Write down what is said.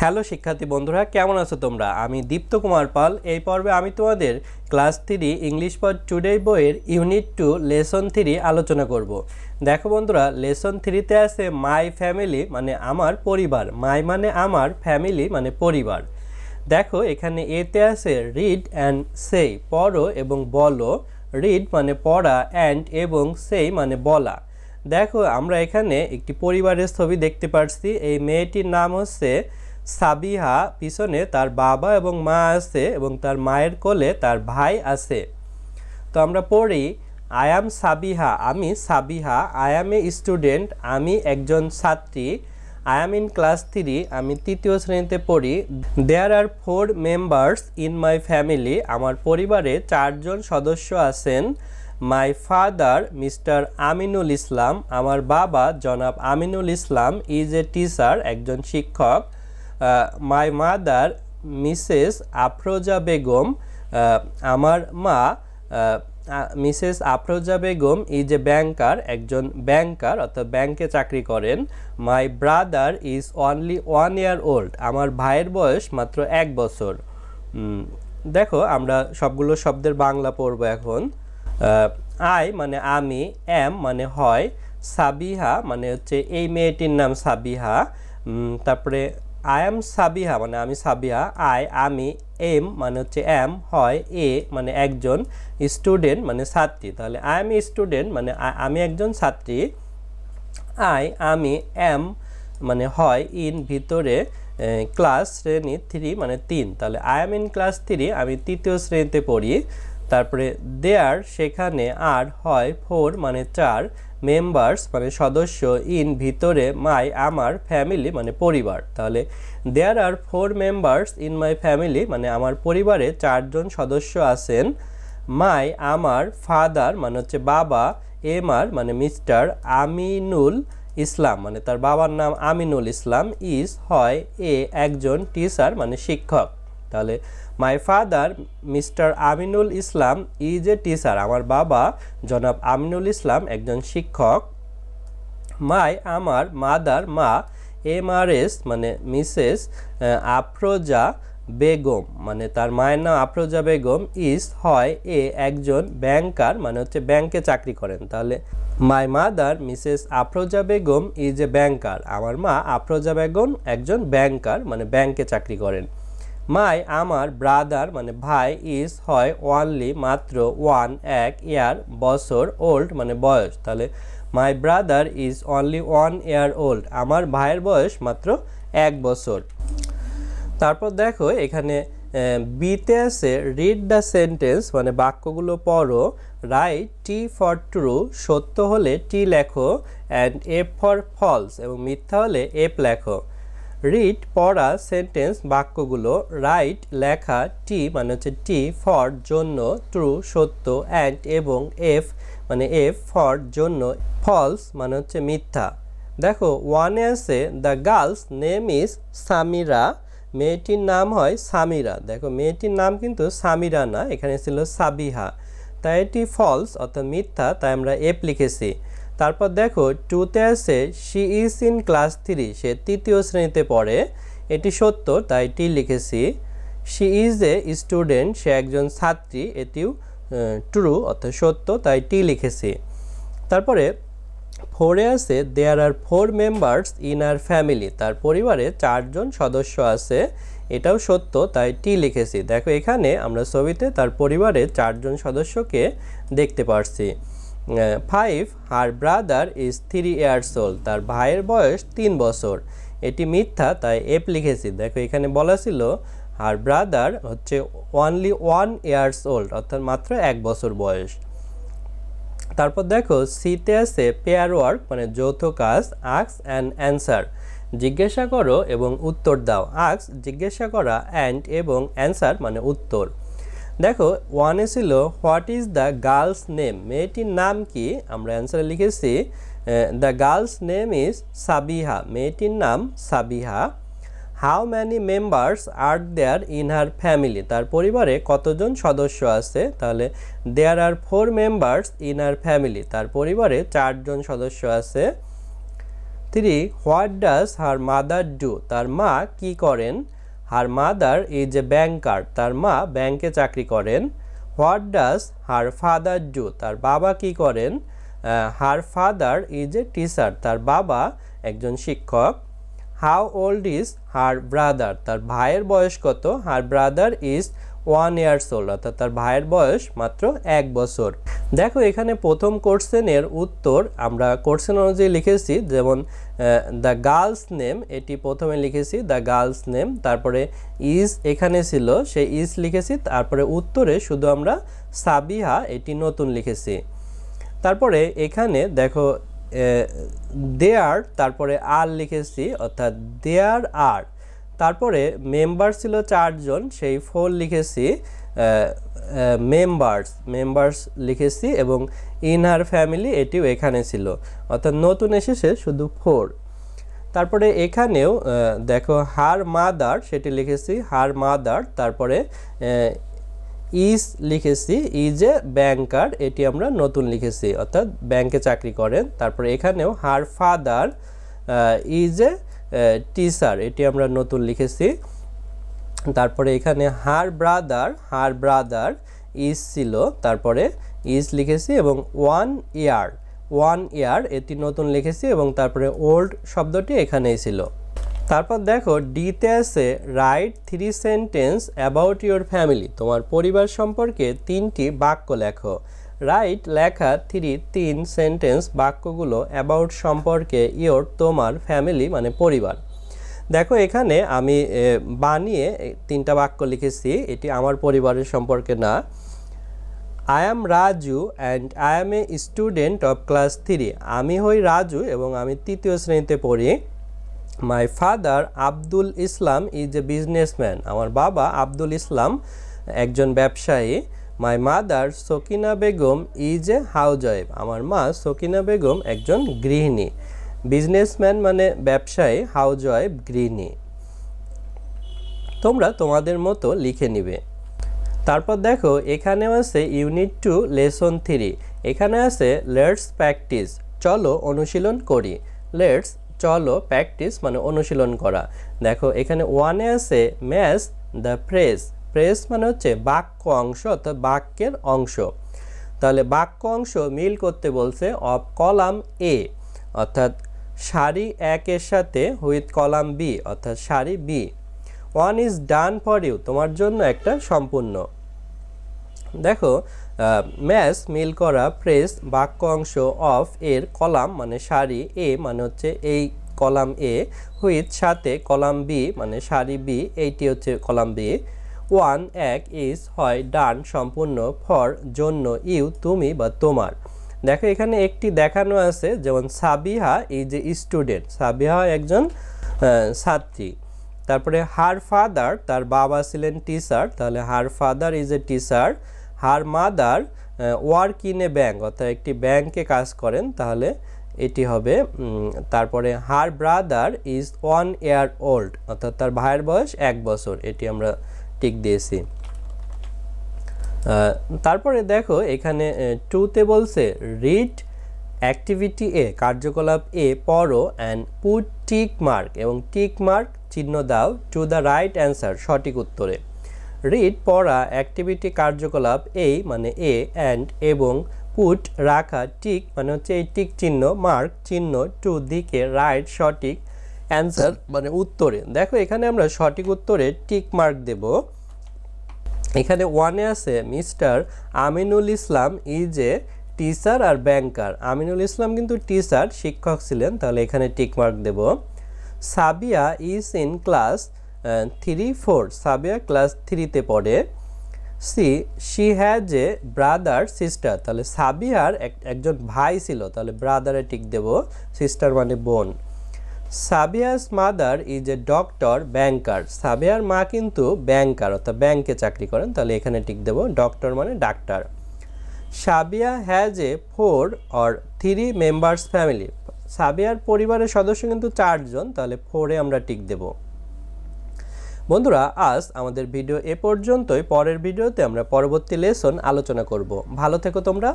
Hello শিক্ষার্থী বন্ধুরা, কেমন আছো তোমরা? আমি দীপ্ত কুমার পাল। এই পর্বে আমি তোমাদের ক্লাস 3 ইংলিশ ফর টুডে বইয়ের ইউনিট 2 লেসন 3 আলোচনা করব। দেখো বন্ধুরা, লেসন 3তে আছে মাই ফ্যামিলি মানে আমার পরিবার। মাই মানে আমার, ফ্যামিলি মানে পরিবার। দেখো এখানে এতে আছে রিড অ্যান্ড সেই, পড়ো এবং বলো। রিড মানে পড়া, অ্যান্ড এবং সেই মানে বলা। দেখো আমরা এখানে একটি পরিবারের ছবি দেখতে পাচ্ছি। এই মেয়েটির নাম হচ্ছে সাবিহা। পিছনে তার বাবা এবং মা আছে এবং তার মায়ের কোলে তার ভাই আছে। তো আমরা পড়ি, আই অ্যাম সাবিহা, আমি Sabiha. I am a student, আমি একজন ছাত্রী। আই অ্যাম ইন ক্লাস 3, আমি তৃতীয় শ্রেণীতে পড়ি। There are 4 members in my family, আমার পরিবারে 4 জন সদস্য আছেন। My father Mr Aminul Islam, আমার বাবা জনাব Aminul Islam is a teacher, একজন শিক্ষক। My mother Mrs Afroza Begum, আমার মা Mrs Afroza Begum is a banker, একজন ব্যাংকার অর্থাৎ ব্যাংকে চাকরি করেন। My brother is only 1 year old, আমার ভাইয়ের বয়স মাত্র 1 বছর। দেখো আমরা সবগুলো শব্দের বাংলা পড়ব এখন। আই মানে আমি, এম মানে হয়, সাবিহা মানে হচ্ছে এই মেয়েটির নাম সাবিহা। তারপরে আই এম সাবিহা মানে আমি সাবিহা। আমি, এম মানে হচ্ছে এম, হয়, এ মানে একজন, স্টুডেন্ট মানে ছাত্রী। তাহলে আই এম স্টুডেন্ট মানে আমি একজন ছাত্রী। আমি, এম মানে হয়, ইন ভিতরে, ক্লাস শ্রেণী 3 মানে 3। তাহলে আই এম ইন ক্লাস 3, আমি তৃতীয় শ্রেণীতে পড়ি। তারপরে দেয়ার সেখানে, আর হয়, 4 মানে 4, মেম্বার্স মানে সদস্য, ইন ভিতরে, মাই আমার, ফ্যামিলি মানে পরিবার। তাহলে there are 4 members in my family মানে আমার পরিবারে 4 জন সদস্য আছেন। মাই আমার, ফাদার মানে হচ্ছে বাবা, এমআর মানে মিস্টার, আমিনুল ইসলাম মানে তার বাবার নাম আমিনুল ইসলাম, ইজ হয়, এ একজন, টিচার মানে শিক্ষক। তাহলে মাই father Mr Aminul Islam is a teacher, আমার বাবা জনাব আমিনুল ইসলাম একজন শিক্ষক। মাই আমার, মাদার মা, এমআরএস মানে মিসেস আফরোজা বেগম মানে তার মায়ের নাম আফরোজা বেগম, ইজ হয়, এ একজন, ব্যাংকার মানে হচ্ছে ব্যাংকে চাকরি করেন। তাহলে my mother Mrs Afroza Begum is a banker, আমার মা আফরোজা বেগম একজন ব্যাংকার মানে ব্যাংকে চাকরি করেন। মাই আমার, ব্রাদার মানে ভাই, ইজ হয়, ওয়ানলি মাত্র, 1 এক, ইয়ার বছর, ওল্ড মানে বয়স। তাহলে মাই brother is only 1 year old, আমার ভাইয়ের বয়স মাত্র 1 বছর। তারপর দেখো এখানে বিতে আছে রিড দ্য সেন্টেন্স মানে বাক্যগুলো পড়ো। রাইট টি ফর ট্রু, সত্য হলে টি লেখো, অ্যান্ড এফ ফর ফলস এবং মিথ্যা হলে এফ লেখো। রিড পড়া, সেন্টেন্স বাক্যগুলো, রাইট লেখা, টি মানে হচ্ছে টি, ফর জন্য, ট্রু সত্য, অ্যান্ড এবং এফ মানে এফ ফর জন্য, ফলস মানে হচ্ছে মিথ্যা। দেখো ওয়ানে আছে the girl's name is Samira, মেয়েটির নাম হয় সামিরা। দেখো মেয়েটির নাম কিন্তু সামিরা না, এখানে ছিল সাবিহা, তাই এটি ফলস অর্থাৎ মিথ্যা, তাই আমরা এফ লিখেছি। তারপর দেখো টুতে আছে শি ইজ ইন ক্লাস 3, সে তৃতীয় শ্রেণীতে পড়ে, এটি সত্য তাই টি লিখেছি। শি ইজ এ স্টুডেন্ট, সে একজন ছাত্রী, এটিও ট্রু অর্থাৎ সত্য তাই টি লিখেছি। তারপরে 4-এ আছে দেয়ার are 4 members in R family, তার পরিবারে 4 জন সদস্য আছে, এটাও সত্য তাই টি লিখেছি। দেখো এখানে আমরা ছবিতে তার পরিবারে 4 জন সদস্যকে দেখতে পারছি। 5 her brother is 3 years old, তার ভাইয়ের বয়স 3 বছর, এটি মিথ্যা তাই এফ লিখেছি। দেখো এখানে বলা ছিল হার ব্রাদার হচ্ছে অনলি 1 years old অর্থাৎ মাত্র 1 বছর বয়স। তারপর দেখো সিতে আছে পেয়ার ওয়ার্ক মানে যৌথ কাজ, আস্ক অ্যান্ড অ্যান্সার, জিজ্ঞাসা করো এবং উত্তর দাও। আস্ক জিজ্ঞাসা করা, অ্যান্ড এবং অ্যান্সার মানে উত্তর। দেখো ওয়ানে ছিল what is the girl's name, মেয়েটির নাম কি, আমরা অ্যান্সারে লিখেছি the girl's name is Sabiha, মেয়েটির নাম Sabiha. How many members are there in her family, তার পরিবারে কতজন সদস্য আছে, তাহলে there are 4 members in her family, তার পরিবারে 4 জন সদস্য আছে। 3 what does her mother do, তার মা কি করেন। হার মাদার ইজ এ ব্যাংকার, তার মা ব্যাংকে চাকরি করেন। What does her father do, তার বাবা কি করেন। Her father is a teacher, তার বাবা একজন শিক্ষক। How old is her brother, তার ভাইয়ের বয়স কত। Her brother is 1 years old, অর্থাৎ তার ভাইয়ের বয়স মাত্র 1 বছর। দেখো এখানে প্রথম কোশ্চেনের উত্তর আমরা কোশ্চেন অনুযায়ী লিখেছি, যেমন দ্য গার্লস নেম, এটি প্রথমে লিখেছি দ্য গার্লস নেম, তারপরে ইজ এখানে ছিল সেই ইজ লিখেছি, তারপরে উত্তরে শুধু আমরা সাবিহা এটি নতুন লিখেছি। তারপরে এখানে দেখো দেয়ার, তারপরে আর লিখেছি, অর্থাৎ দেয়ার আর। তারপরে মেম্বার ছিল 4 জন, সেই 4 লিখেছি মেম্বার্স লিখেছি, এবং ইন হার ফ্যামিলি এটিও এখানে ছিল, অর্থাৎ নতুন এসেছে শুধু 4। তারপরে এখানেও দেখো হার মাদার সেটি লিখেছি হার মাদার, তারপরে ইজ লিখেছি ইজ এ ব্যাংকার, এটি আমরা নতুন লিখেছি, অর্থাৎ ব্যাংকে চাকরি করেন। তারপরে এখানেও her father is a teacher, এটি আমরা নতুন লিখেছি। তারপরে এখানে হার ব্রাদার ইজ ছিল, তারপরে ইজ লিখেছি, এবং 1 ইয়ার এটি নতুন লিখেছি, এবং তারপরে ওল্ড শব্দটি এখানেই ছিল। তারপর দেখো ডিতে আছে right 3 sentence about your family, তোমার পরিবার সম্পর্কে 3টি বাক্য লেখো। রাইট লেখা 3 সেন্টেন্স বাক্যগুলো অ্যাবাউট সম্পর্কে, ইয়োর তোমার, ফ্যামিলি মানে পরিবার। দেখো এখানে আমি বানিয়ে 3টা বাক্য লিখেছি, এটি আমার পরিবারের সম্পর্কে না। I am Raju and I am a student of class 3, আমি হই রাজু এবং আমি 3য় শ্রেণীতে পড়ি। My father Abdul Islam is a businessman, আমার বাবা আব্দুল ইসলাম একজন ব্যবসায়ী। My mother Sakina Begum is A housewife, আমার মা সকিনা বেগম একজন গৃহিণী। বিজনেসম্যান মানে ব্যবসায়ী, হাউজওয়াইফ গৃহিণী। তোমরা তোমাদের মতো লিখে নিবে। তারপর দেখো এখানেও আছে ইউনিট 2 লেসন 3, এখানে আছে লেটস প্র্যাকটিস, চলো অনুশীলন করি। লেটস চলো প্র্যাকটিস মানে অনুশীলন করা। দেখো এখানে 1 এ আছে ম্যাচ দ্য ফ্রেজ মানে হচ্ছে বাক্য অংশ, অর্থাৎ বাক্যের অংশ। তাহলে বাক্য অংশ মিল করতে বলছে অফ কলাম এ, অর্থাৎ সারি 1 এর সাথে উইথ কলাম বি, অর্থাৎ সারি B. 1 is done for you, তোমার জন্য একটা সম্পূর্ণ। দেখো ম্যাচ মিল করা ফ্রেজ বাক্য অংশ অফ এর কলাম মানে সারি এ মানে হচ্ছে এই কলাম এ, হুইথ সাথে কলাম বি মানে সারি বি, এইটি হচ্ছে কলাম বি। 1 এক ইজ হয় ডান সম্পূর্ণ, ফর জন্য, ইউ তুমি বা তোমার। দেখো এখানে একটি দেখানো আছে, যেমন Sabiha is a student, Sabiha একজন ছাত্রী। তারপরে হার ফাদার, তার বাবা ছিলেন টিচার, তাহলে her father is a teacher. Her mother work in a bank, অর্থাৎ একটি ব্যাংকে কাজ করেন, তাহলে এটি হবে। তারপরে her brother is 1 year old, অর্থাৎ তার ভাইয়ের বয়স 1 বছর, এটি আমরা টিক দিয়েছি। তারপরে দেখো এখানে 2তে বলছে রিড অ্যাক্টিভিটি এ, কার্যকলাপ এ পড়ো, অ্যান্ড পুট টিক মার্ক, এবং টিক মার্ক চিহ্ন দাও টু দ্য রাইট অ্যান্সার, সঠিক উত্তরে। রিড পড়া, অ্যাক্টিভিটি কার্যকলাপ, এই মানে এ, অ্যান্ড এবং, পুট রাখা, টিক মানে হচ্ছে এই টিক চিহ্ন, মার্ক চিহ্ন, টু দিকে, রাইট সঠিক, অ্যান্সার মানে উত্তরে। দেখো এখানে আমরা সঠিক উত্তরে টিক মার্ক দেব। এখানে 1 এ আছে Mr Aminul Islam is a teacher আর ব্যাংকার, আমিনুল ইসলাম কিন্তু টিচার শিক্ষক ছিলেন, তাহলে এখানে টিক মার্ক দেব। Sabiya is in class 3-4, Sabiya class 3তে পড়ে। She has a brother sister, তাহলে সাবিয়ার একজন ভাই ছিল, তাহলে ব্রাদারে টিক দেব, সিস্টার মানে বোন। Sabiya's mother is a doctor banker, সাবিয়ার মা কিন্তু ব্যাংকার, অর্থাৎ ব্যাংকে চাকরি করেন, তাহলে এখানে টিক দেব, ডক্টর মানে ডাক্তার। Sabiya has a 4 or 3 members family, সাবিয়ার পরিবারের সদস্য কিন্তু 4 জন, তাহলে 4 এ আমরা টিক দেব। বন্ধুরা আজ আমাদের ভিডিও এ পর্যন্তই, পরের ভিডিওতে আমরা পরবর্তী লেসন আলোচনা করব। ভালো থেকো তোমরা।